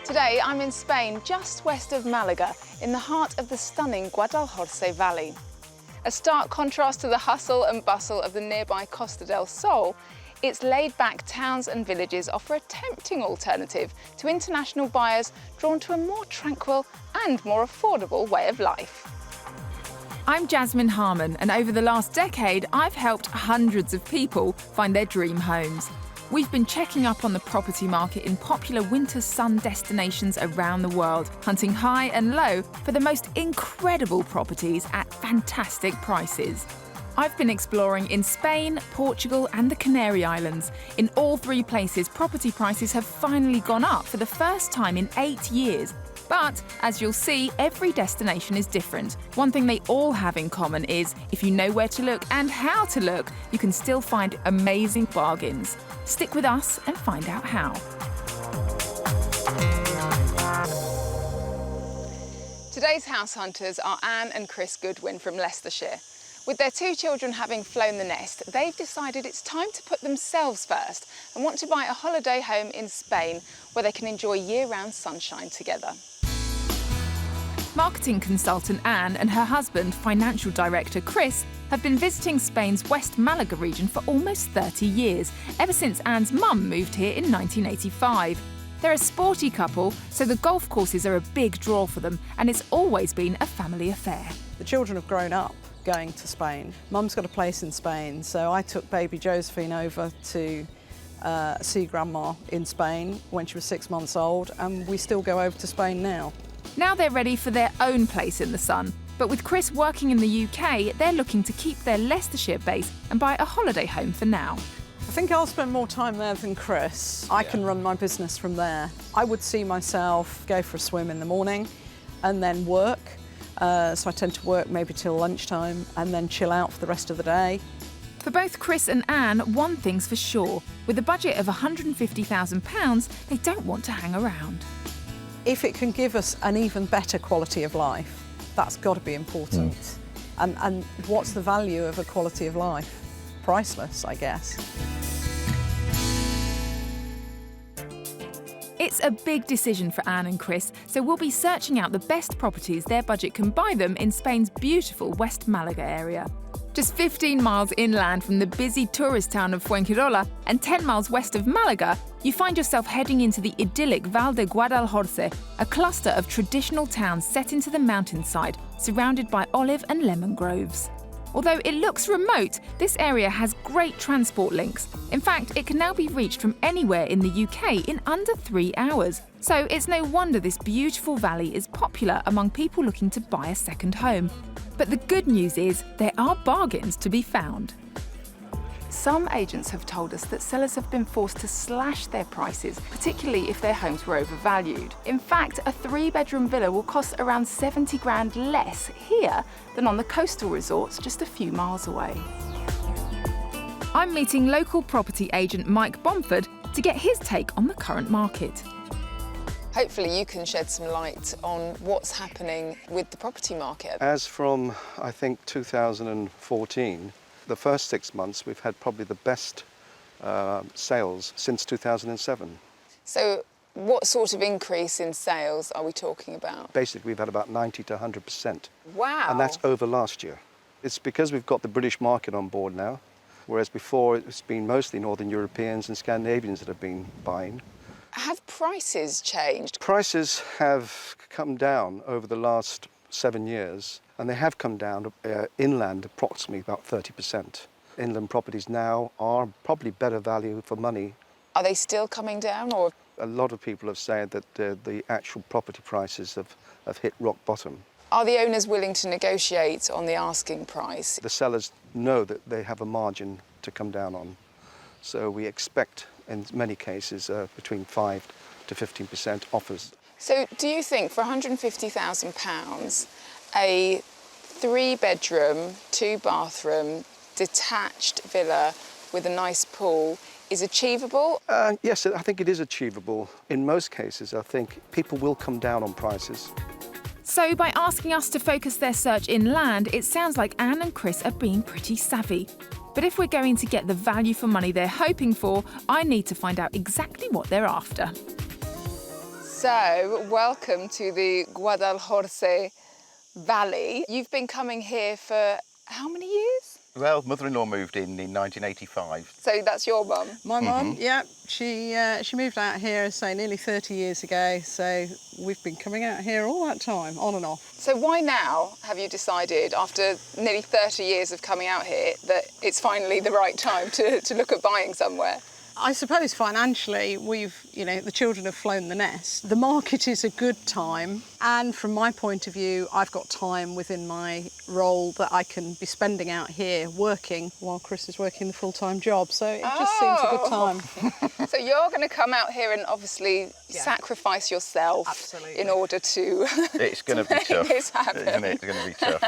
Today I'm in Spain, just west of Malaga, in the heart of the stunning Guadalhorce Valley. A stark contrast to the hustle and bustle of the nearby Costa del Sol, its laid-back towns and villages offer a tempting alternative to international buyers drawn to a more tranquil and more affordable way of life. I'm Jasmine Harmon, and over the last decade, I've helped hundreds of people find their dream homes. We've been checking up on the property market in popular winter sun destinations around the world, hunting high and low for the most incredible properties at fantastic prices. I've been exploring in Spain, Portugal and the Canary Islands. In all three places, property prices have finally gone up for the first time in 8 years. But, as you'll see, every destination is different. One thing they all have in common is, if you know where to look and how to look, you can still find amazing bargains. Stick with us and find out how. Today's house hunters are Anne and Chris Goodwin from Leicestershire. With their 2 children having flown the nest, they've decided it's time to put themselves first and want to buy a holiday home in Spain where they can enjoy year-round sunshine together. Marketing consultant Anne and her husband, financial director Chris, have been visiting Spain's West Malaga region for almost 30 years, ever since Anne's mum moved here in 1985. They're a sporty couple, so the golf courses are a big draw for them, and it's always been a family affair. The children have grown up going to Spain. Mum's got a place in Spain, so I took baby Josephine over to see Grandma in Spain when she was 6 months old, and we still go over to Spain now. Now they're ready for their own place in the sun. But with Chris working in the UK, they're looking to keep their Leicestershire base and buy a holiday home for now. I think I'll spend more time there than Chris. I can run my business from there. I would see myself go for a swim in the morning and then work. So I tend to work maybe till lunchtime and then chill out for the rest of the day. For both Chris and Anne, one thing's for sure. With a budget of £150,000, they don't want to hang around. If it can give us an even better quality of life, that's got to be important. And what's the value of a quality of life? Priceless, I guess. It's a big decision for Anne and Chris, so we'll be searching out the best properties their budget can buy them in Spain's beautiful West Malaga area. Just 15 miles inland from the busy tourist town of Fuengirola and 10 miles west of Malaga, you find yourself heading into the idyllic Val de Guadalhorce, a cluster of traditional towns set into the mountainside, surrounded by olive and lemon groves. Although it looks remote, this area has great transport links. In fact, it can now be reached from anywhere in the UK in under 3 hours. So it's no wonder this beautiful valley is popular among people looking to buy a second home. But the good news is there are bargains to be found. Some agents have told us that sellers have been forced to slash their prices, particularly if their homes were overvalued. In fact, a 3-bedroom villa will cost around 70 grand less here than on the coastal resorts just a few miles away. I'm meeting local property agent Mike Bomford to get his take on the current market. Hopefully you can shed some light on what's happening with the property market. As from, I think, 2014, the first 6 months, we've had probably the best sales since 2007. So what sort of increase in sales are we talking about? Basically, we've had about 90 to 100%. Wow. And that's over last year. It's because we've got the British market on board now, whereas before it's been mostly Northern Europeans and Scandinavians that have been buying. Have prices changed? Prices have come down over the last 7 years, and they have come down inland approximately about 30%. Inland properties now are probably better value for money. Are they still coming down, or? A lot of people have said that the actual property prices have hit rock bottom. Are the owners willing to negotiate on the asking price? The sellers know that they have a margin to come down on. So we expect, in many cases, between 5 to 15% offers. So do you think for £150,000, a 3-bedroom, 2-bathroom, detached villa with a nice pool is achievable? Yes, I think it is achievable. In most cases, I think people will come down on prices. So by asking us to focus their search inland, it sounds like Anne and Chris are being pretty savvy. But if we're going to get the value for money they're hoping for, I need to find out exactly what they're after. So, welcome to the Guadalhorce Valley. You've been coming here for how many years? Well, mother-in-law moved in 1985. So that's your mum? My mum, yeah, she moved out here, say, nearly 30 years ago, so we've been coming out here all that time, on and off. So why now have you decided, after nearly 30 years of coming out here, that it's finally the right time to look at buying somewhere? I suppose financially, the children have flown the nest. The market is a good time, and from my point of view, I've got time within my role that I can be spending out here working while Chris is working the full-time job, so it just seems a good time. So you're going to come out here and obviously sacrifice yourself in order to It's going to be tough, this happen. isn't it? It's going to be tough,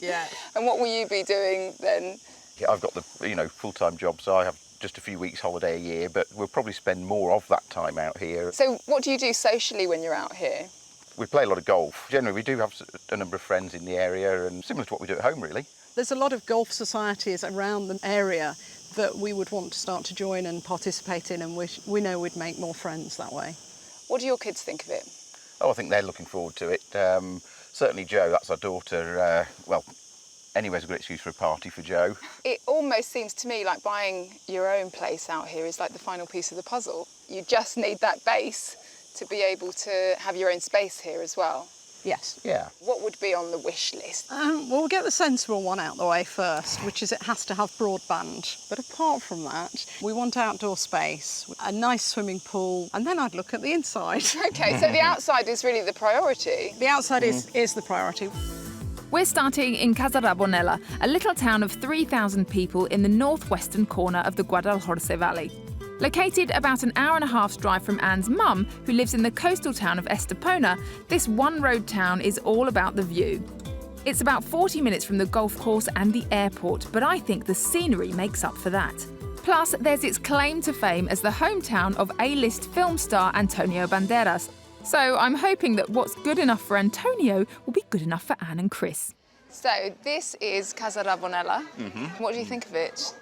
yeah. And what will you be doing then? Yeah, I've got the full-time job, so I have just a few weeks holiday a year, but we'll probably spend more of that time out here. So what do you do socially when you're out here? We play a lot of golf. Generally, we do have a number of friends in the area, and similar to what we do at home, really. There's a lot of golf societies around the area that we would want to start to join and participate in, and we know we'd make more friends that way. What do your kids think of it? Oh, I think they're looking forward to it. Certainly Jo, that's our daughter, anyway's a good excuse for a party for Jo. It almost seems to me like buying your own place out here is like the final piece of the puzzle. You just need that base to be able to have your own space here as well. Yes. Yeah. What would be on the wish list? Well, we'll get the sensible one out the way first, which is it has to have broadband. But apart from that, we want outdoor space, a nice swimming pool, and then I'd look at the inside. Okay, so the outside is really the priority. The outside is the priority. We're starting in Casarabonela, a little town of 3,000 people in the northwestern corner of the Guadalhorce Valley. Located about an hour and a half's drive from Anne's mum, who lives in the coastal town of Estepona, this one-road town is all about the view. It's about 40 minutes from the golf course and the airport, but I think the scenery makes up for that. Plus, there's its claim to fame as the hometown of A-list film star Antonio Banderas. So I'm hoping that what's good enough for Antonio will be good enough for Anne and Chris. So this is Casarabonela. What do you think of it?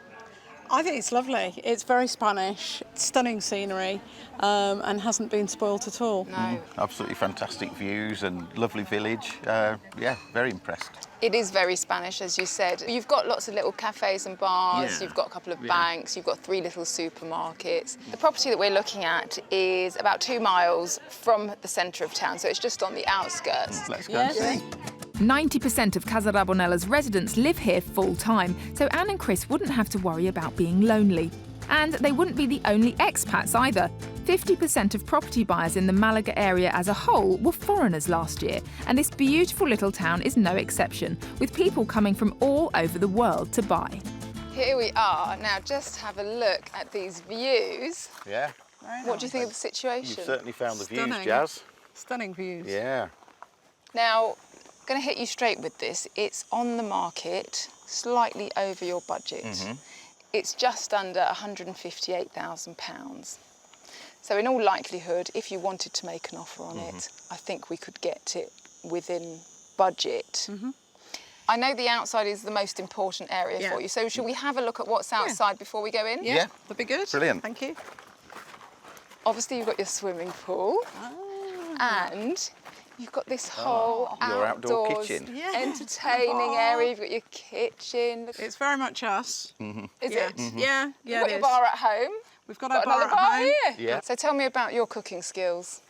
I think it's lovely. It's very Spanish, stunning scenery, and hasn't been spoilt at all. No. Absolutely fantastic views and lovely village. Yeah, very impressed. It is very Spanish, as you said. You've got lots of little cafes and bars, you've got a couple of banks, you've got 3 little supermarkets. The property that we're looking at is about 2 miles from the centre of town, so it's just on the outskirts. Let's go and see. 90% of Casarabonela's residents live here full-time, so Anne and Chris wouldn't have to worry about being lonely. And they wouldn't be the only expats either. 50% of property buyers in the Malaga area as a whole were foreigners last year, and this beautiful little town is no exception, with people coming from all over the world to buy. Here we are. Now just have a look at these views. Yeah. What do you think of the situation? You've certainly found the views, Stunning. Jazz. Stunning views. Yeah. Now, I'm going to hit you straight with this. It's on the market, slightly over your budget. It's just under £158,000. So in all likelihood, if you wanted to make an offer on it, I think we could get it within budget. I know the outside is the most important area for you, so should we have a look at what's outside before we go in? Yeah, that'd be good. Brilliant. Thank you. Obviously, you've got your swimming pool, and you've got this whole your outdoor outdoors kitchen. entertaining area. You've got your kitchen. It's very much us. Is it? Yeah, You've got it your is. bar at home. We've got our Another bar at bar home. here. Yeah. So tell me about your cooking skills.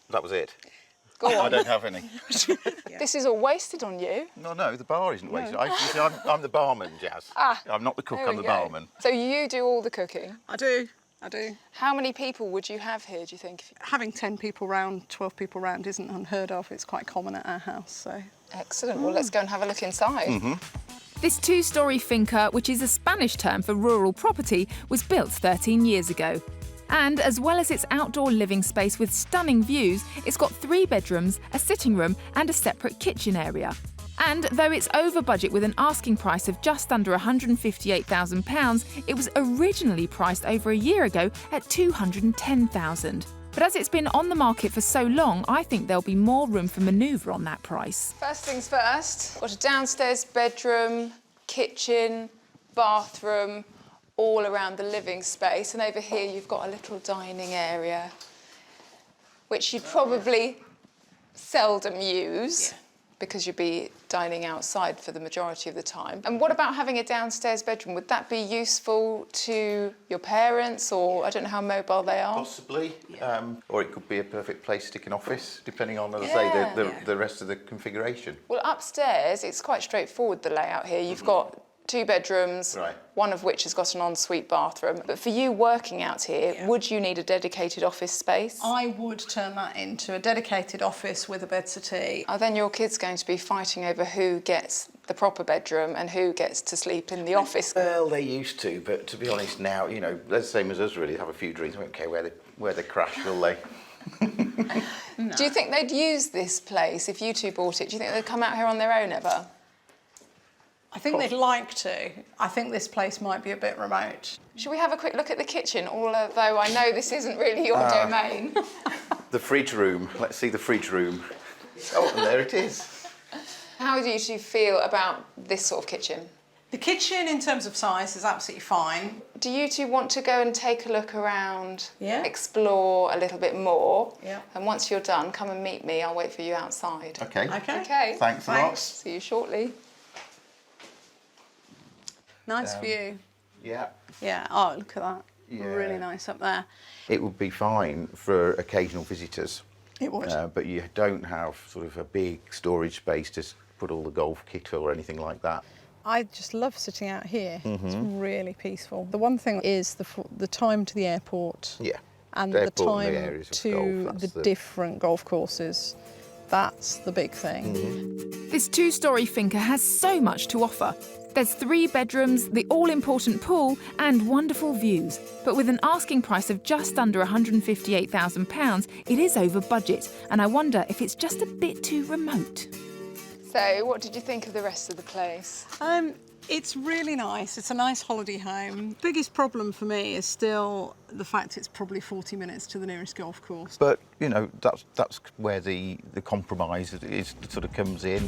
That was it. Go I on. don't have any. This is all wasted on you. No, the bar isn't wasted. I'm the barman, Jazz. I'm not the cook, There I'm we the go. barman. So you do all the cooking. I do. How many people would you have here, do you think? Having 10 people round, 12 people round isn't unheard of. It's quite common at our house, so. Excellent. Well, let's go and have a look inside. This 2-storey finca, which is a Spanish term for rural property, was built 13 years ago. And as well as its outdoor living space with stunning views, it's got 3 bedrooms, a sitting room and a separate kitchen area. And though it's over budget with an asking price of just under £158,000, it was originally priced over a year ago at £210,000. But as it's been on the market for so long, I think there'll be more room for manoeuvre on that price. First things first, got a downstairs bedroom, kitchen, bathroom, all around the living space. And over here you've got a little dining area. which you'd probably seldom use because you'd be dining outside for the majority of the time. And what about having a downstairs bedroom? Would that be useful to your parents, or I don't know how mobile they are? Possibly, or it could be a perfect place to stick an office, depending on, as I say, the rest of the configuration. Well, upstairs, it's quite straightforward, the layout here. You've got 2 bedrooms, Right. one of which has got an ensuite bathroom. But for you working out here, would you need a dedicated office space? I would turn that into a dedicated office with a bed settee. Are then your kids going to be fighting over who gets the proper bedroom and who gets to sleep in the office? Well, they used to, but to be honest now, you know, they're the same as us really, have a few drinks, I don't care where they crash, will they? No. Do you think they'd use this place if you two bought it? Do you think they'd come out here on their own ever? I think they'd like to. I think this place might be a bit remote. Should we have a quick look at the kitchen, although I know this isn't really your domain? The fridge room, let's see the fridge room. Oh, and there it is. How do you two feel about this sort of kitchen? The kitchen, in terms of size, is absolutely fine. Do you two want to go and take a look around, Yeah. explore a little bit more? Yeah. And once you're done, come and meet me. I'll wait for you outside. Okay. Okay. Okay. Thanks a lot. See you shortly. Nice view. Yeah. Yeah. Oh, look at that. Yeah. Really nice up there. It would be fine for occasional visitors. It would. But you don't have sort of a big storage space to put all the golf kit or anything like that. I just love sitting out here. It's really peaceful. The one thing is the time to the airport. Yeah. And The the airport and the time areas of to golf, that's the different golf courses. That's the big thing. This 2-storey finca has so much to offer. There's 3 bedrooms, the all-important pool and wonderful views. But with an asking price of just under £158,000, it is over budget, and I wonder if it's just a bit too remote. So, what did you think of the rest of the place? It's really nice. It's a nice holiday home. Biggest problem for me is still the fact it's probably 40 minutes to the nearest golf course. But, you know, that's where the compromise sort of comes in.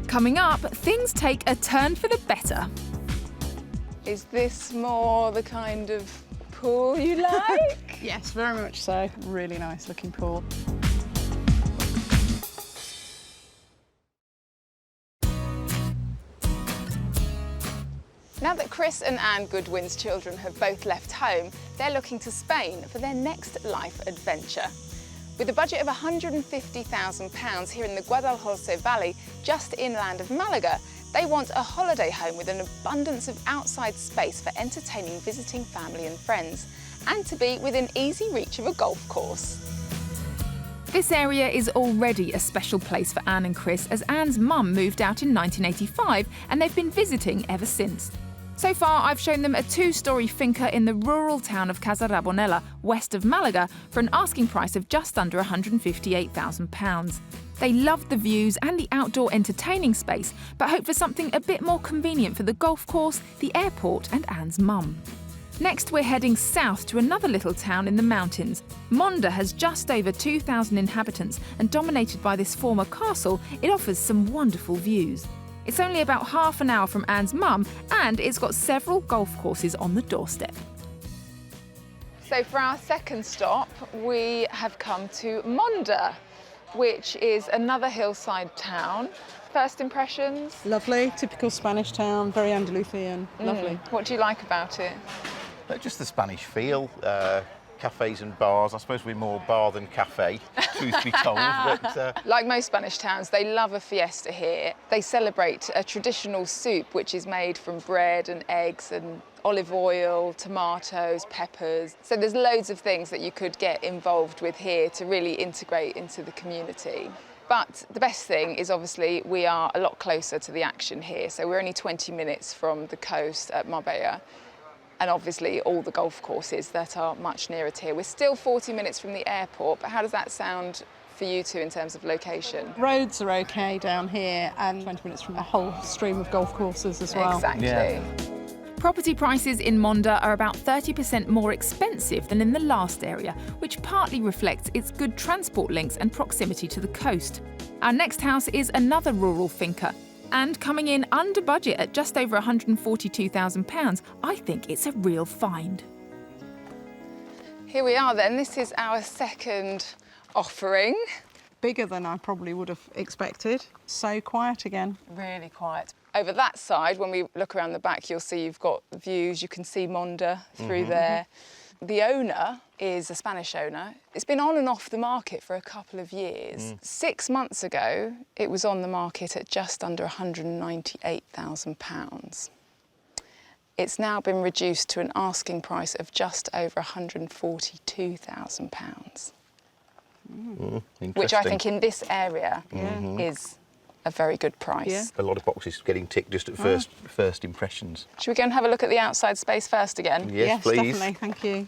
Coming up, things take a turn for the better. Is this more the kind of pool you like? Yes, very much so. Really nice looking pool. Now that Chris and Anne Goodwin's children have both left home, they're looking to Spain for their next life adventure. With a budget of £150,000 here in the Guadalhorce Valley, just inland of Malaga, they want a holiday home with an abundance of outside space for entertaining visiting family and friends, and to be within easy reach of a golf course. This area is already a special place for Anne and Chris, as Anne's mum moved out in 1985 and they've been visiting ever since. So far, I've shown them a 2-storey finca in the rural town of Casarabonela, west of Malaga, for an asking price of just under £158,000. They loved the views and the outdoor entertaining space, but hope for something a bit more convenient for the golf course, the airport and Anne's mum. Next, we're heading south to another little town in the mountains. Monda has just over 2,000 inhabitants, and dominated by this former castle, it offers some wonderful views. It's only about half an hour from Anne's mum, and it's got several golf courses on the doorstep. So for our second stop, we have come to Monda, which is another hillside town. First impressions? Lovely, typical Spanish town, very Andalusian. Lovely. What do you like about it? Just the Spanish feel, cafes and bars. I suppose we're more bar than cafe, truth be told. But, Like most Spanish towns, they love a fiesta here. They celebrate a traditional soup which is made from bread and eggs and olive oil, tomatoes, peppers. So there's loads of things that you could get involved with here to really integrate into the community. But the best thing is obviously we are a lot closer to the action here. So we're only 20 minutes from the coast at Marbella, and obviously all the golf courses that are much nearer to here. We're still 40 minutes from the airport, but how does that sound for you two in terms of location? Roads are okay down here, and 20 minutes from a whole stream of golf courses as well. Exactly. Yeah. Property prices in Monda are about 30% more expensive than in the last area, which partly reflects its good transport links and proximity to the coast. Our next house is another rural finca, and coming in under budget at just over £142,000, I think it's a real find. Here we are then. This is our second offering. Bigger than I probably would have expected. So quiet again. Really quiet. Over that side, when we look around the back, you'll see you've got views. You can see Monda through there. The owner is a Spanish owner. It's been on and off the market for a couple of years. 6 months ago, it was on the market at just under £198,000. It's now been reduced to an asking price of just over £142,000. Which I think in this area is a very good price. Yeah. A lot of boxes getting ticked just at first impressions. Should we go and have a look at the outside space first again? Yes, please. Definitely, thank you.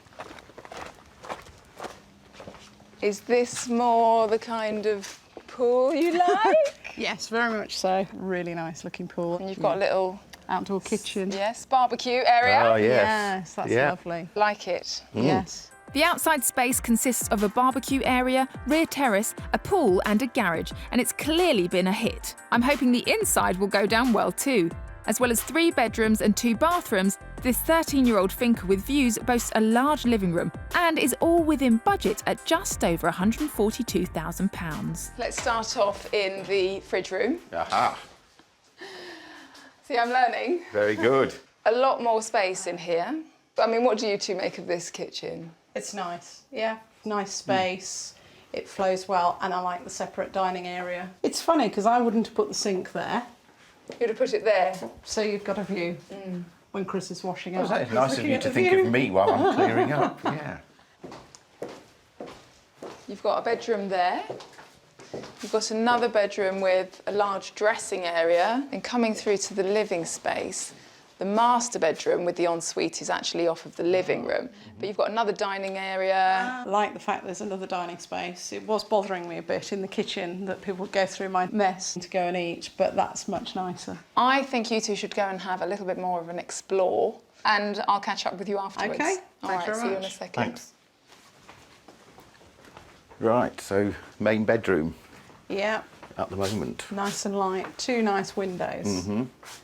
Is this more the kind of pool you like? Yes, very much so. Really nice looking pool. And you've got a little... outdoor kitchen. Yes, barbecue area. Oh, yes. Yes, that's lovely. Like it. Yes. The outside space consists of a barbecue area, rear terrace, a pool and a garage, and it's clearly been a hit. I'm hoping the inside will go down well too. As well as 3 bedrooms and 2 bathrooms, this 13-year-old finca with views boasts a large living room and is all within budget at just over £142,000. Let's start off in the fridge room. Aha, See, I'm learning. very good. A lot more space in here. I mean, what do you two make of this kitchen? It's nice, yeah. Nice space, it flows well, and I like the separate dining area. It's funny, because I wouldn't have put the sink there, You'd have put it there. so you've got a view when Chris is washing up. It's nice of Looking you at to the think view. of me while I'm clearing up, yeah. You've got a bedroom there. You've got another bedroom with a large dressing area. And coming through to the living space, the master bedroom with the ensuite is actually off of the living room. But you've got another dining area. I like the fact there's another dining space. It was bothering me a bit in the kitchen that people would go through my mess to go and eat, but that's much nicer. I think you two should go and have a little bit more of an explore, and I'll catch up with you afterwards. Okay, All thanks right, very see you in a much. second. Thanks. Right, so main bedroom Yeah, at the moment. nice and light. 2 nice windows.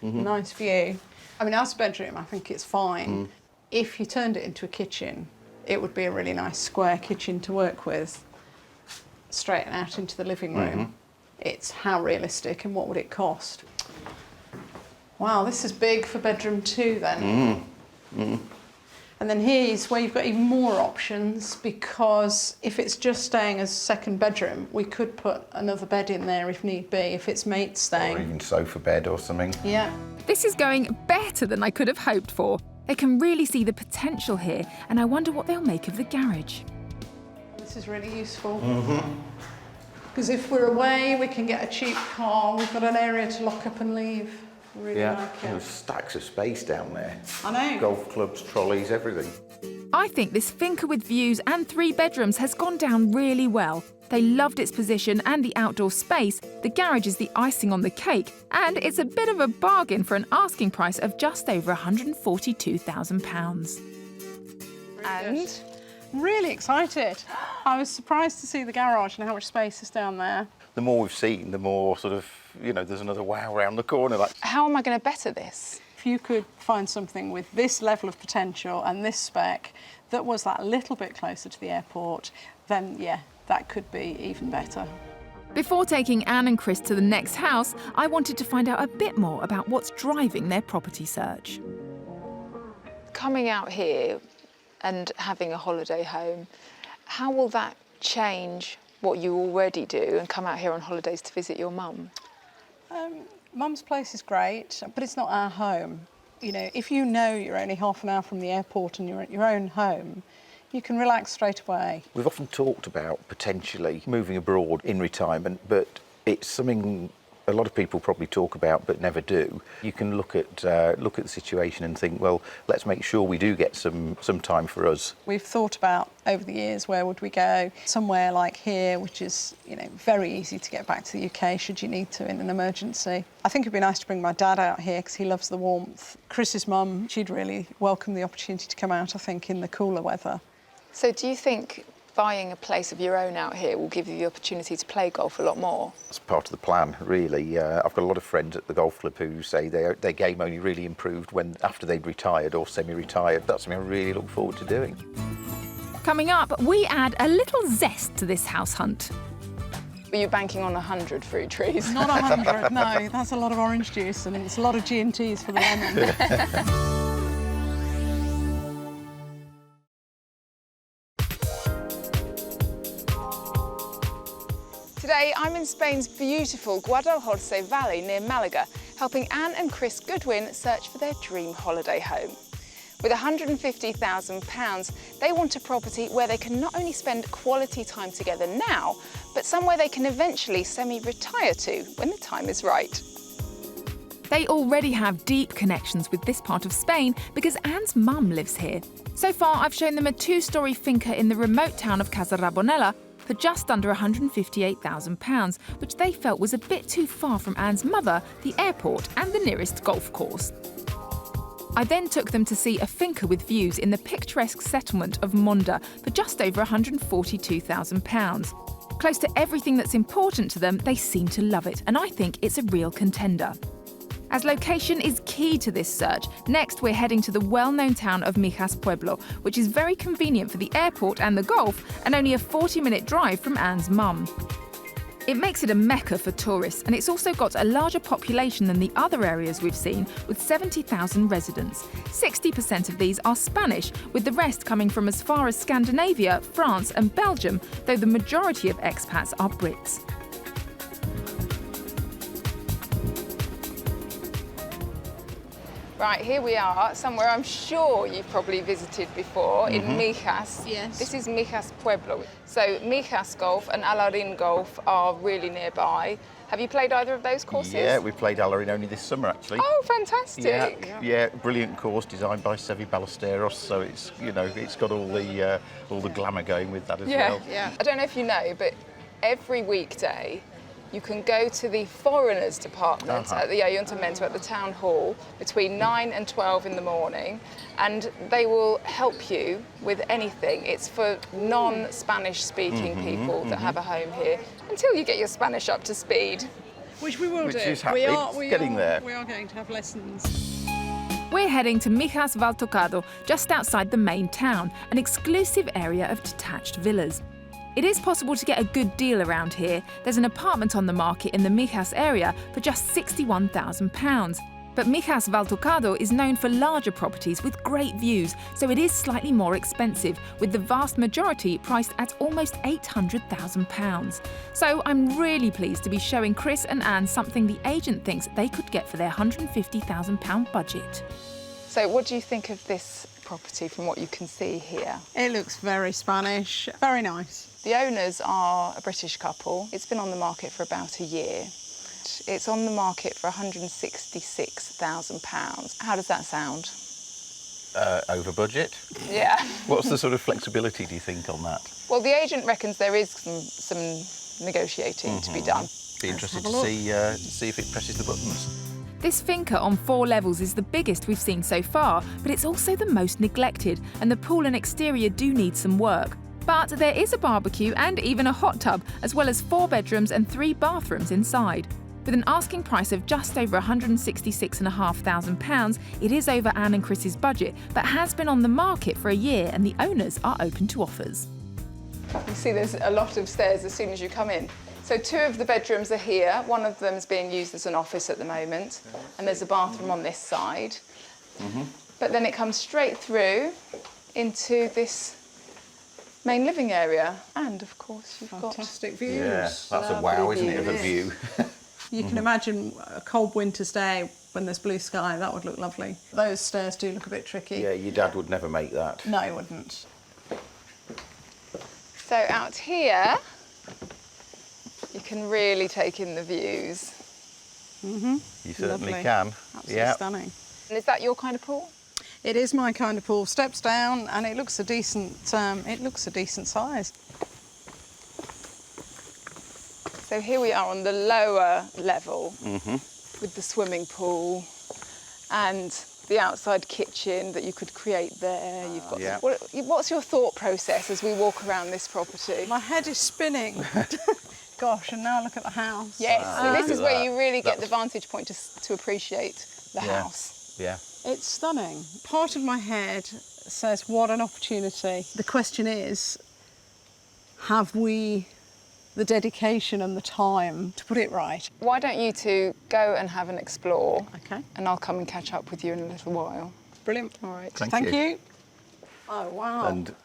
Nice view. I mean, as a bedroom, I think it's fine. If you turned it into a kitchen, it would be a really nice square kitchen to work with. Straighten out into the living room. It's how realistic and what would it cost? Wow, this is big for bedroom 2 then. And then here's where you've got even more options, because if it's just staying as a second bedroom, we could put another bed in there if need be, if it's mates Or staying. even sofa bed or something. Yeah. This is going better than I could have hoped for. They can really see the potential here, and I wonder what they'll make of the garage. This is really useful. Because if we're away, we can get a cheap car. We've got an area to lock up and leave. Really Yeah, like there's it. stacks of space down there. I know. Golf clubs, trolleys, everything. I think this finca with views and 3 bedrooms has gone down really well. They loved its position and the outdoor space. The garage is the icing on the cake, and it's a bit of a bargain for an asking price of just over £142,000. And I'm really excited. I was surprised to see the garage and how much space is down there. The more we've seen, the more sort of, you know, there's another wow around the corner. Like, how am I going to better this? If you could find something with this level of potential and this spec that was that little bit closer to the airport, then yeah, that could be even better. Before taking Anne and Chris to the next house, I wanted to find out a bit more about what's driving their property search. Coming out here and having a holiday home, how will that change what you already do and come out here on holidays to visit your mum? Mum's place is great, but it's not our home. You know, if you know you're only half an hour from the airport and you're at your own home, you can relax straight away. we've often talked about potentially moving abroad in retirement, but it's something a lot of people probably talk about but never do. You can look at the situation and think, well, let's make sure we do get some time for us. We've thought about over the years, where would we go? Somewhere like here, which is, you know, very easy to get back to the UK should you need to in an emergency. I think it'd be nice to bring my dad out here because he loves the warmth. Chris's mum, she'd really welcome the opportunity to come out, I think, in the cooler weather. So do you think buying a place of your own out here will give you the opportunity to play golf a lot more? It's part of the plan, really. I've got a lot of friends at the golf club who say their game only really improved when after they'd retired or semi-retired. That's something I really look forward to doing. Coming up, we add a little zest to this house hunt. Were you banking on 100 fruit trees? Not 100, no. That's a lot of orange juice and it's a lot of G&Ts for the lemon. Today, I'm in Spain's beautiful Guadalhorce Valley near Malaga, helping Anne and Chris Goodwin search for their dream holiday home. With £150,000, they want a property where they can not only spend quality time together now, but somewhere they can eventually semi-retire to when the time is right. They already have deep connections with this part of Spain because Anne's mum lives here. So far, I've shown them a 2-storey finca in the remote town of Casarabonela for just under £158,000, which they felt was a bit too far from Anne's mother, the airport and the nearest golf course. I then took them to see a finca with views in the picturesque settlement of Monda for just over £142,000. Close to everything that's important to them, they seem to love it, and I think it's a real contender. As location is key to this search, next we're heading to the well-known town of Mijas Pueblo, which is very convenient for the airport and the golf, and only a 40-minute drive from Anne's mum. It makes it a mecca for tourists, and it's also got a larger population than the other areas we've seen, with 70,000 residents. 60% of these are Spanish, with the rest coming from as far as Scandinavia, France and Belgium, though the majority of expats are Brits. Right, here we are, somewhere I'm sure you've probably visited before, in Mijas. Yes. This is Mijas Pueblo. So Mijas Golf and Alarin Golf are really nearby. Have you played either of those courses? Yeah, we played Alarin only this summer, actually. Oh, fantastic. Yeah, brilliant course designed by Sevi Ballesteros, so it's, you know, it's got all the glamour going with that as well. Yeah. I don't know if you know, but every weekday you can go to the foreigners department at the Ayuntamiento at the town hall between 9 and 12 in the morning, and they will help you with anything. It's for non-Spanish speaking people that have a home here until you get your Spanish up to speed. Which we will Which do. is happy. It's getting there. We are going to have lessons. We're heading to Mijas Valtocado, just outside the main town, an exclusive area of detached villas. It is possible to get a good deal around here. There's an apartment on the market in the Mijas area for just £61,000. But Mijas Valtocado is known for larger properties with great views, so it is slightly more expensive, with the vast majority priced at almost £800,000. So I'm really pleased to be showing Chris and Anne something the agent thinks they could get for their £150,000 budget. So what do you think of this property from what you can see here? It looks very Spanish, very nice. The owners are a British couple. It's been on the market for about a year. It's on the market for £166,000. How does that sound? Over budget? Yeah. What's the sort of flexibility, do you think, on that? Well, the agent reckons there is some negotiating to be done. Be interested to see if it presses the buttons. This finca on 4 levels is the biggest we've seen so far, but it's also the most neglected, and the pool and exterior do need some work. But there is a barbecue and even a hot tub, as well as 4 bedrooms and 3 bathrooms inside. With an asking price of just over £166,500, it is over Anne and Chris's budget, but has been on the market for a year, and the owners are open to offers. You see there's a lot of stairs as soon as you come in. So 2 of the bedrooms are here. One of them is being used as an office at the moment, and there's a bathroom on this side. But then it comes straight through into this main living area, and of course you've Fantastic views. Yeah, that's a wow, isn't it, of a view? You can imagine a cold winter's day when there's blue sky, that would look lovely. Those stairs do look a bit tricky. Yeah, your dad would never make that. No, he wouldn't. So out here, you can really take in the views. You certainly Lovely. can. Absolutely stunning. And is that your kind of pool? It is my kind of pool. Steps down, and it looks a decent. Size. So here we are on the lower level with the swimming pool and the outside kitchen that you could create there. You've got. Yeah. What's your thought process as we walk around this property? My head is spinning. Gosh, and now look at the house. Yes, so this look is at where that. you really get the That's- vantage point to appreciate the house. Yeah. It's stunning. Part of my head says, what an opportunity. The question is, have we the dedication and the time to put it right? Why don't you two go and have an explore? Okay. And I'll come and catch up with you in a little while. Brilliant. All right. Thank you. Oh, wow. And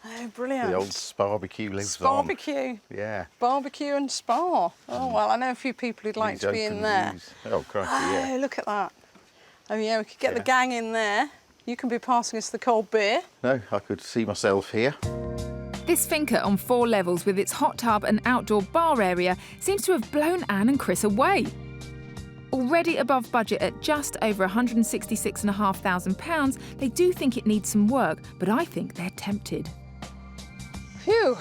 Oh, brilliant. the old barbecue lives on. Barbecue. Yeah. Barbecue and spa. Oh, well, I know a few people who'd like These to be in open there. views. Oh, crikey, Oh, yeah. look at that. Oh, yeah, we could get the Yeah. gang in there. You can be passing us the cold beer. No, I could see myself here. This finca on 4 levels with its hot tub and outdoor bar area seems to have blown Anne and Chris away. Already above budget at just over £166,500, they do think it needs some work, but I think they're tempted. Phew.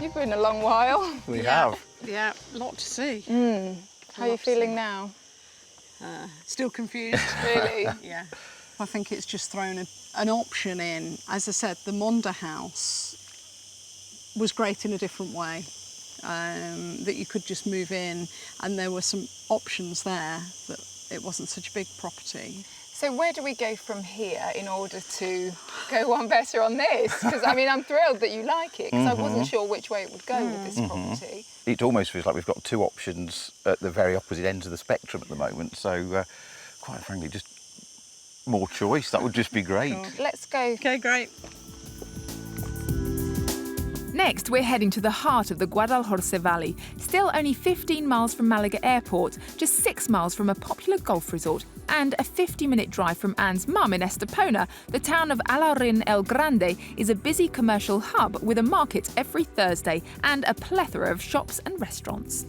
You've been a long while. We have. Yeah, a lot to see. How are you feeling now? Still confused. Really? Yeah. I think it's just thrown an option in. As I said, the Monda house was great in a different way, that you could just move in, and there were some options there that it wasn't such a big property. So where do we go from here in order to go one better on this? Because, I mean, I'm thrilled that you like it, because I wasn't sure which way it would go with this property. It almost feels like we've got 2 options at the very opposite ends of the spectrum at the moment. So, quite frankly, just more choice. That would just be great. Let's go. Okay, great. Next, we're heading to the heart of the Guadalhorce Valley, still only 15 miles from Malaga Airport, just 6 miles from a popular golf resort, and a 50-minute drive from Anne's mum in Estepona. The town of Alaurín el Grande is a busy commercial hub with a market every Thursday and a plethora of shops and restaurants.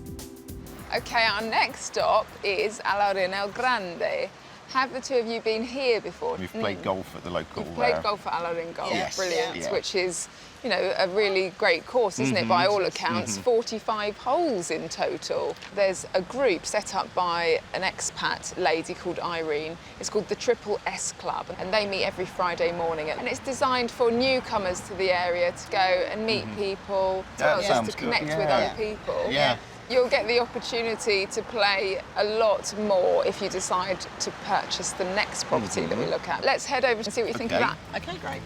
Okay, our next stop is Alaurín el Grande. Have the two of you been here before? We've played golf at the local... You've played golf at Alaurín Golf, Yes. brilliant, Yeah. which is, you know, a really great course, isn't it, by all accounts? 45 holes in total. There's a group set up by an expat lady called Irene. It's called the Triple S Club, and they meet every Friday morning. And it's designed for newcomers to the area to go and meet people, That just sounds to good, connect with yeah. other people. Yeah. You'll get the opportunity to play a lot more if you decide to purchase the next property that we look at. Let's head over and see what you think of Okay. that. Okay, great.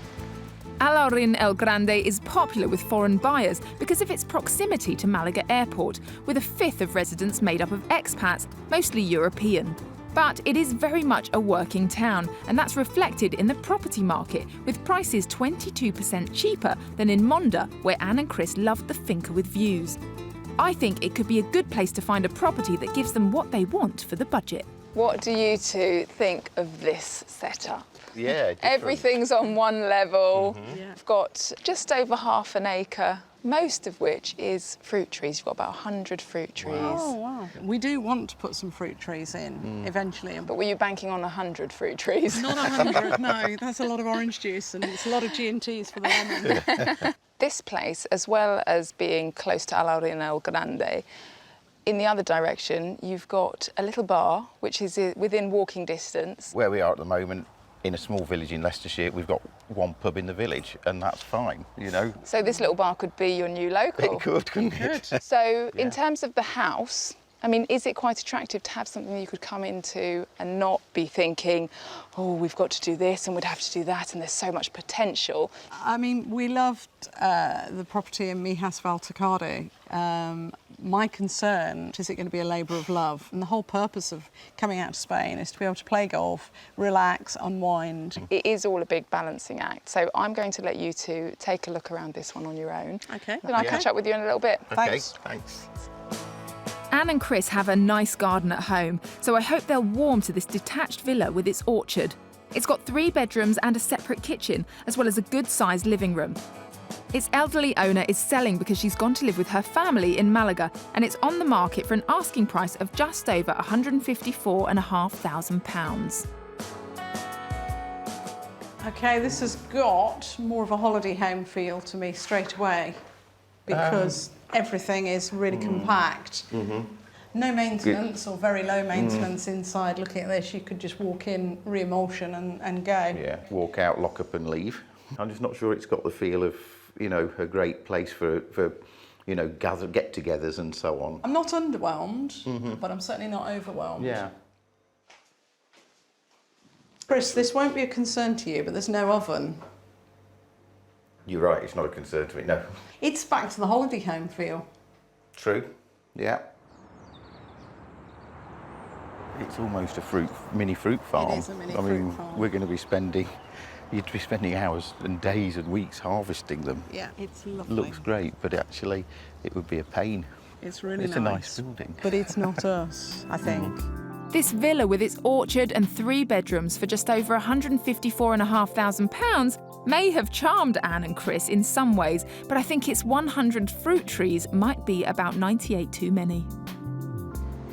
Alaurín el Grande is popular with foreign buyers because of its proximity to Malaga Airport, with a fifth of residents made up of expats, mostly European. But it is very much a working town, and that's reflected in the property market, with prices 22% cheaper than in Monda, where Anne and Chris loved the finca with views. I think it could be a good place to find a property that gives them what they want for the budget. What do you two think of this setup? Yeah, different. Everything's on one level. Yeah. We've got just over half an acre, most of which is fruit trees. You've got about 100 fruit trees. Oh, wow. We do want to put some fruit trees in eventually. But were you banking on 100 fruit trees? Not 100, no. That's a lot of orange juice and it's a lot of G&Ts for the lemon. This place, as well as being close to Alaurín el Grande, in the other direction, you've got a little bar, which is within walking distance. Where we are at the moment, in a small village in Leicestershire, we've got one pub in the village, and that's fine, you know. So this little bar could be your new local. It could, couldn't it? So in Yeah. terms of the house, I mean, is it quite attractive to have something that you could come into and not be thinking, oh, we've got to do this and we'd have to do that, and there's so much potential? I mean, we loved the property in Mijas Valtecade. My concern is it going to be a labour of love? And the whole purpose of coming out to Spain is to be able to play golf, relax, unwind. It is all a big balancing act. So I'm going to let you two take a look around this one on your own. Okay. Then I'll catch up with you in a little bit. Thanks. Okay, thanks. Anne and Chris have a nice garden at home, so I hope they'll warm to this detached villa with its orchard. It's got 3 bedrooms and a separate kitchen, as well as a good-sized living room. Its elderly owner is selling because she's gone to live with her family in Malaga, and it's on the market for an asking price of just over £154,500. Okay, this has got more of a holiday home feel to me straight away because everything is really compact. No maintenance or very low maintenance inside. Looking at this, you could just walk in, re-emulsion and go. Yeah, walk out, lock up and leave. I'm just not sure it's got the feel of, you know, a great place for you know, get-togethers and so on. I'm not underwhelmed, but I'm certainly not overwhelmed. Yeah. Chris, this won't be a concern to you, but there's no oven. You're right, it's not a concern to me, no. It's back to the holiday home feel. True, yeah. It's almost a mini fruit farm. It is a mini I mean, fruit farm. we're going to be spending, you'd be spending hours and days and weeks harvesting them. Yeah, it's lovely. Looks great, but actually it would be a pain. It's really It's a nice building. But it's not us, I think. This villa with its orchard and 3 bedrooms for just over £154,500 may have charmed Anne and Chris in some ways, but I think its 100 fruit trees might be about 98 too many.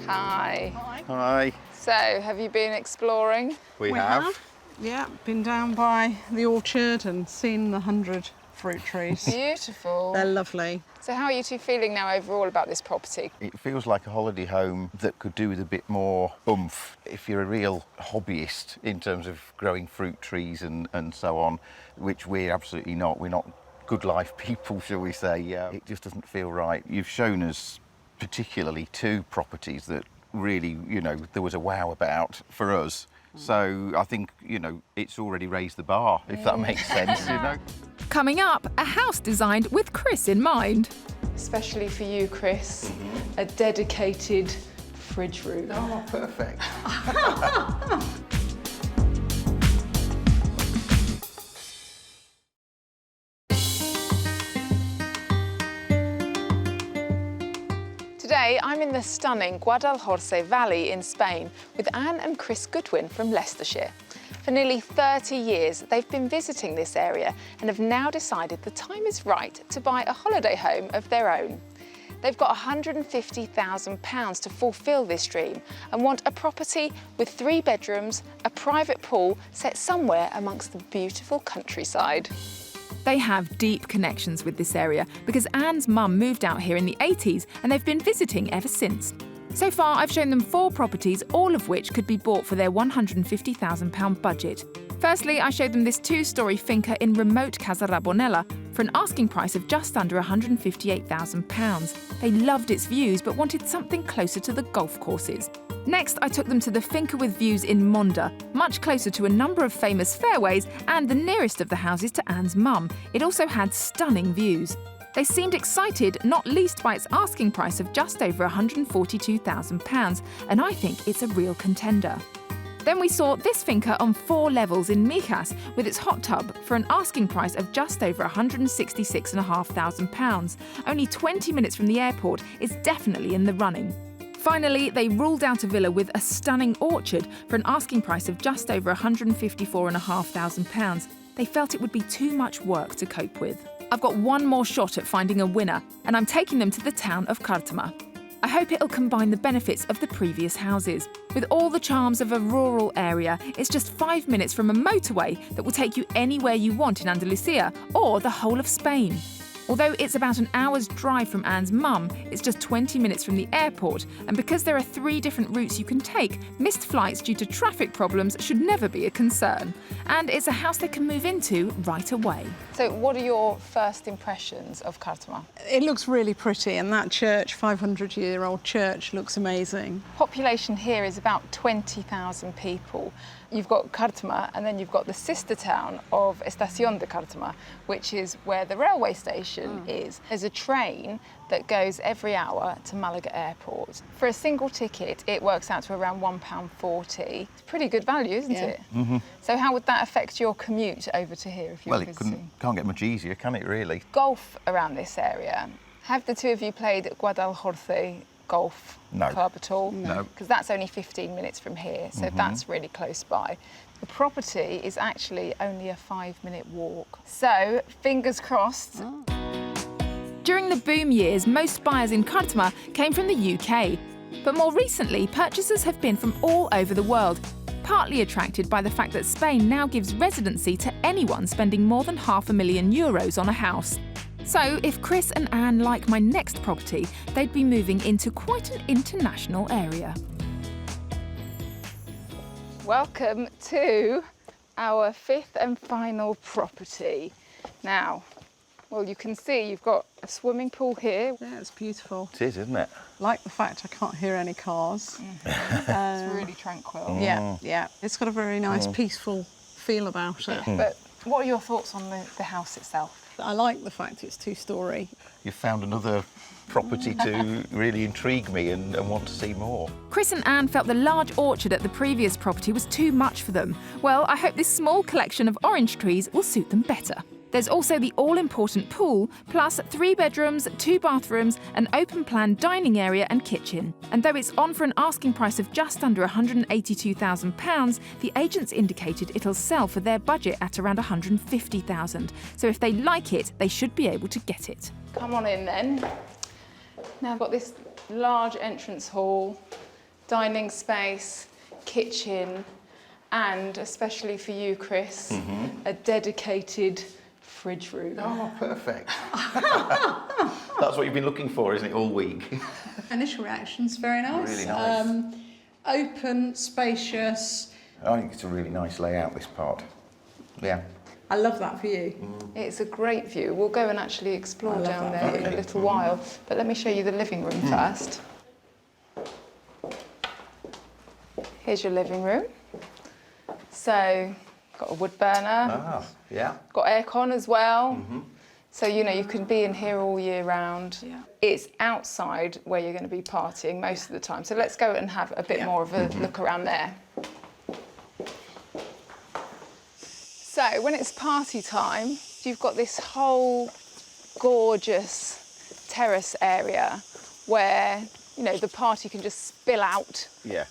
Hi. Hi. So, have you been exploring? We have. Yeah, been down by the orchard and seen the 100 fruit trees. Beautiful. They're lovely. So how are you two feeling now overall about this property? It feels like a holiday home that could do with a bit more oomph. If you're a real hobbyist in terms of growing fruit trees and so on, which we're absolutely not. We're not good life people, shall we say. It just doesn't feel right. You've shown us particularly 2 properties that really, you know, there was a wow about for us. So I think, you know, it's already raised the bar, if that makes sense, you know. Coming up, a house designed with Chris in mind. Especially for you, Chris, a dedicated fridge room. Oh, perfect. Today, I'm in the stunning Guadalhorce Valley in Spain with Anne and Chris Goodwin from Leicestershire. For nearly 30 years, they've been visiting this area and have now decided the time is right to buy a holiday home of their own. They've got £150,000 to fulfil this dream and want a property with 3 bedrooms, a private pool set somewhere amongst the beautiful countryside. They have deep connections with this area because Anne's mum moved out here in the 80s and they've been visiting ever since. So far, I've shown them 4 properties, all of which could be bought for their £150,000 budget. Firstly, I showed them this 2-storey finca in remote Casarabonella for an asking price of just under £158,000. They loved its views but wanted something closer to the golf courses. Next, I took them to the finca with views in Monda, much closer to a number of famous fairways and the nearest of the houses to Anne's mum. It also had stunning views. They seemed excited, not least by its asking price of just over £142,000, and I think it's a real contender. Then we saw this finca on 4 levels in Mijas with its hot tub for an asking price of just over £166,500. Only 20 minutes from the airport, it's definitely in the running. Finally, they ruled out a villa with a stunning orchard for an asking price of just over £154,500. They felt it would be too much work to cope with. I've got one more shot at finding a winner, and I'm taking them to the town of Cartama. I hope it'll combine the benefits of the previous houses. With all the charms of a rural area, it's just 5 minutes from a motorway that will take you anywhere you want in Andalusia or the whole of Spain. Although it's about an hour's drive from Anne's mum, it's just 20 minutes from the airport, and because there are 3 different routes you can take, missed flights due to traffic problems should never be a concern. And it's a house they can move into right away. So what are your first impressions of Cartama? It looks really pretty, and that church, 500-year-old church, looks amazing. Population here is about 20,000 people. You've got Cartama, and then you've got the sister town of Estación de Cartama, which is where the railway station is. There's a train that goes every hour to Malaga Airport. For a single ticket, it works out to around £1.40. It's pretty good value, isn't it? Mm-hmm. So how would that affect your commute over to here if you were visiting? Well, it can't get much easier, can it, really? Golf around this area. Have the 2 of you played at Guadalhorce Golf Club at all? No. Because that's only 15 minutes from here, so that's really close by. The property is actually only a 5-minute walk. So, fingers crossed. During the boom years, most buyers in Cartama came from the UK. But more recently, purchasers have been from all over the world, partly attracted by the fact that Spain now gives residency to anyone spending more than €500,000 on a house. So, if Chris and Anne like my next property, they'd be moving into quite an international area. Welcome to our 5th and final property. Now, Well, you can see you've got a swimming pool here. Yeah, it's beautiful. It is, isn't it? Like the fact I can't hear any cars. It's really tranquil. Yeah. It's got a very nice, peaceful feel about it. But what are your thoughts on the house itself? I like the fact it's 2-storey. You've found another property to really intrigue me and want to see more. Chris and Anne felt the large orchard at the previous property was too much for them. Well, I hope this small collection of orange trees will suit them better. There's also the all-important pool, plus 3 bedrooms, 2 bathrooms, an open-plan dining area and kitchen. And though it's on for an asking price of just under £182,000, the agents indicated it'll sell for their budget at around £150,000. So if they like it, they should be able to get it. Come on in then. Now I've got this large entrance hall, dining space, kitchen, and especially for you, Chris, a dedicated fridge room. Oh, perfect. That's what you've been looking for, isn't it, all week? Initial reaction's very nice. Really nice. Open, spacious. I think it's a really nice layout, this part. Yeah. I love that for you. It's a great view. We'll go and actually explore down there in a little while. But let me show you the living room first. Here's your living room. So, got a wood burner. Ah, yeah. Got aircon as well. So, you know, you can be in here all year round. Yeah. It's outside where you're going to be partying most of the time. So let's go and have a bit more of a look around there. So when it's party time, you've got this whole gorgeous terrace area where, you know, the party can just spill out. Yeah.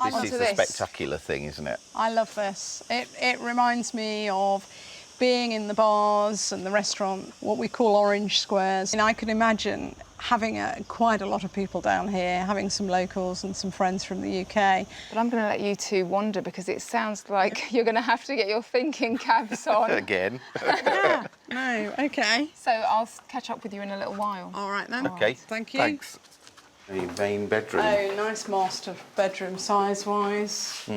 I This is love the this. spectacular thing, isn't it? I love this. It reminds me of being in the bars and the restaurant, what we call orange squares. And I could imagine having quite a lot of people down here, having some locals and some friends from the UK. But I'm going to let you two wander because it sounds like you're going to have to get your thinking caps on. Again. No, okay. So I'll catch up with you in a little while. All right then. Okay. Thank you. Thanks. The main bedroom. Oh, nice master bedroom size-wise.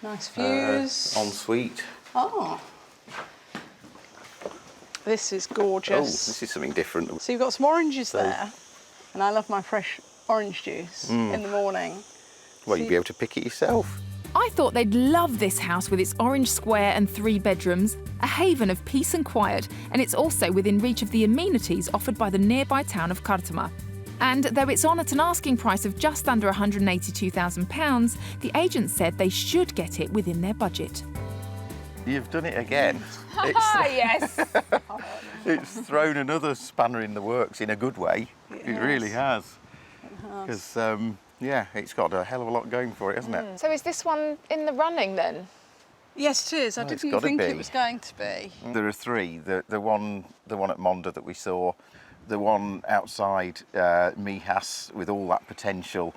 Nice views. Ensuite. Oh. This is gorgeous. Oh, this is something different. So you've got some oranges there, and I love my fresh orange juice in the morning. Well, you'd be able to pick it yourself. I thought they'd love this house with its orange square and 3 bedrooms, a haven of peace and quiet, and it's also within reach of the amenities offered by the nearby town of Kartama. And though it's on at an asking price of just under £182,000, the agent said they should get it within their budget. You've done it again. Yes. It's thrown another spanner in the works in a good way. It really has. Because, yeah, it's got a hell of a lot going for it, hasn't it? So is this one in the running then? Yes, it is. I it's didn't gotta think be. it was going to be. There are 3. The one at Monda that we saw, the one outside Mijas with all that potential,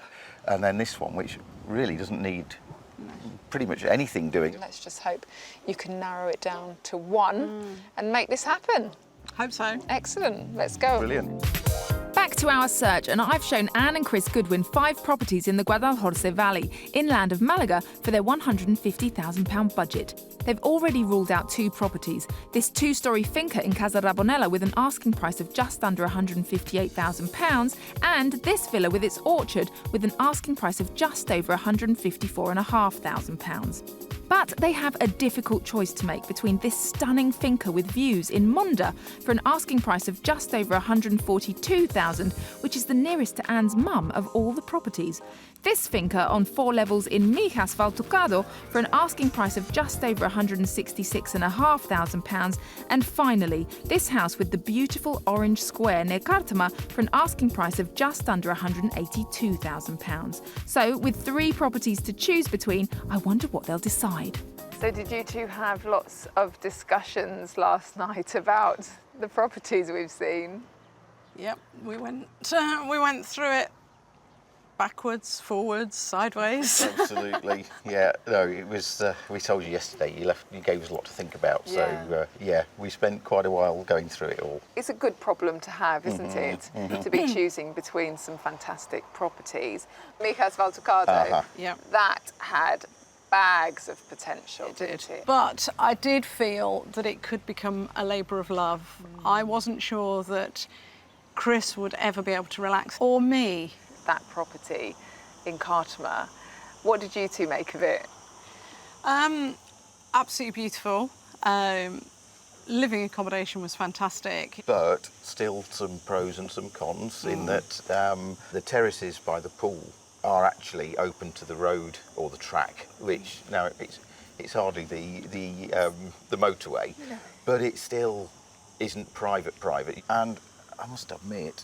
and then this one, which really doesn't need pretty much anything doing. Let's just hope you can narrow it down to 1 and make this happen. Hope so. Excellent. Let's go. Brilliant. Back to our search, and I've shown Anne and Chris Goodwin 5 properties in the Guadalhorce Valley, inland of Malaga, for their £150,000 budget. They've already ruled out 2 properties, this 2-storey finca in Casa Rabonella with an asking price of just under £158,000, and this villa with its orchard with an asking price of just over £154,500. But they have a difficult choice to make between this stunning finca with views in Monda for an asking price of just over £142,000, which is the nearest to Anne's mum of all the properties. This finca on 4 levels in Mijas Valtucado for an asking price of just over £166,500. And finally, this house with the beautiful orange square near Kartama for an asking price of just under £182,000. So with 3 properties to choose between, I wonder what they'll decide. So did you two have lots of discussions last night about the properties we've seen? Yep, we went through it backwards, forwards, sideways. Absolutely. Yeah. No, it was. We told you yesterday. You gave us a lot to think about. So yeah, we spent quite a while going through it all. It's a good problem to have, isn't it? To be choosing between some fantastic properties. Mijas Valtucado, Yeah. that had bags of potential, It didn't did. it? But I did feel that it could become a labour of love. I wasn't sure that Chris would ever be able to relax, or me. That property in Cartama, what did you two make of it? Absolutely beautiful. Living accommodation was fantastic. But still some pros and some cons in that the terraces by the pool are actually open to the road or the track, which now it's hardly the motorway, but it still isn't private. And I must admit,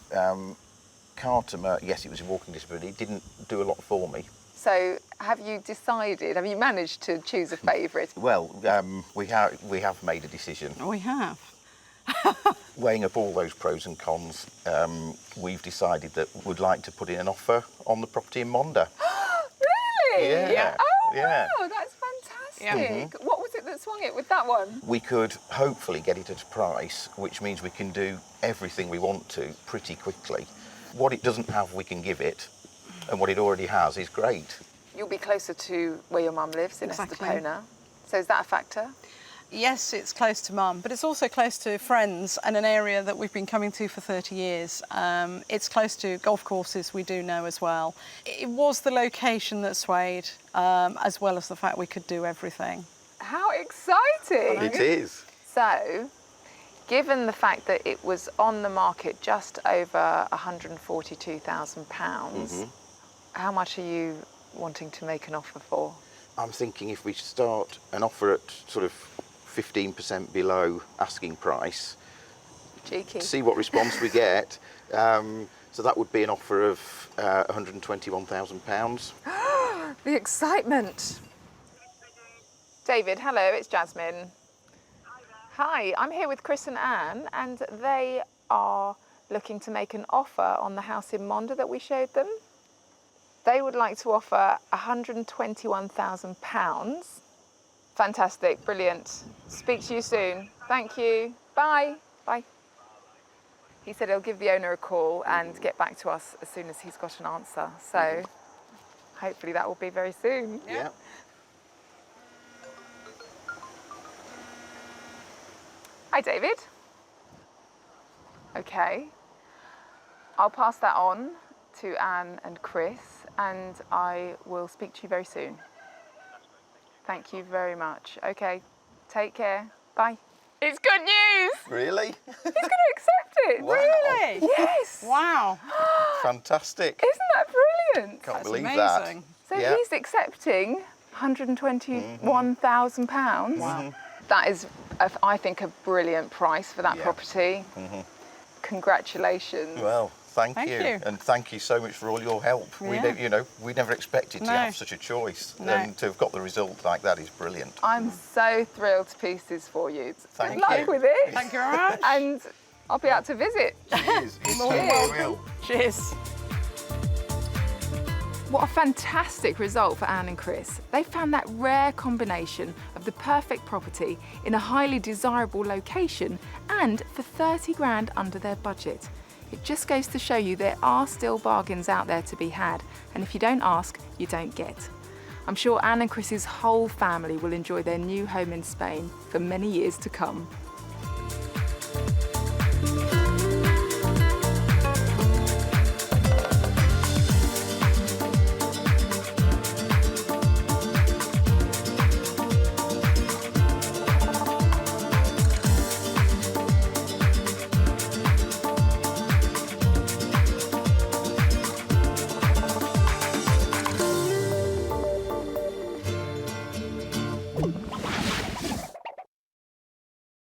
Cartama, yes, it was a walking distance, but it didn't do a lot for me. So have you managed to choose a favourite? Well, we have made a decision. We have. Weighing up all those pros and cons, we've decided that we'd like to put in an offer on the property in Monda. Really? Yeah. Oh, Yeah. wow, that's fantastic. What was it that swung it with that one? We could hopefully get it at a price which means we can do everything we want to pretty quickly. What it doesn't have, we can give it, and what it already has is great. You'll be closer to where your mum lives in Exactly. Estepona. So is that a factor? Yes, it's close to Mum, but it's also close to friends and an area that we've been coming to for 30 years. It's close to golf courses we do know as well. It was the location that swayed, as well as the fact we could do everything. How exciting! It is. So, given the fact that it was on the market just over £142,000, how much are you wanting to make an offer for? I'm thinking if we start an offer at sort of 15% below asking price, Cheeky. see what response we get. So that would be an offer of £121,000. The excitement. David, hello, it's Jasmine. Hi, I'm here with Chris and Anne, and they are looking to make an offer on the house in Monda that we showed them. They would like to offer £121,000. Fantastic, brilliant. Speak to you soon. Thank you. Bye. Bye. He said he'll give the owner a call and get back to us as soon as he's got an answer. So hopefully that will be very soon. Yeah. Hi, David. Okay. I'll pass that on to Anne and Chris, and I will speak to you very soon. Thank you very much. Okay, take care. Bye. It's good news! Really? He's going to accept it. Wow. Really? Yes! Wow. Fantastic. Isn't that brilliant? Can't That's believe amazing. So Yeah. he's accepting £121,000. Wow. That is, I think, a brilliant price for that Yeah. property. Congratulations. that. Well, thank Thank you. you. And thank you so much for all your help. We, Yeah. we never expected to No. have such a choice. No. And to have got the result like that is brilliant. I'm so thrilled to pieces for you. Thank Good luck you. with it. Thank you very much. And I'll be out to visit. Cheers. It's more than totally welcome. will. Cheers. What a fantastic result for Anne and Chris. They found that rare combination of the perfect property in a highly desirable location and for 30 grand under their budget. It just goes to show you there are still bargains out there to be had, and if you don't ask, you don't get. I'm sure Anne and Chris's whole family will enjoy their new home in Spain for many years to come.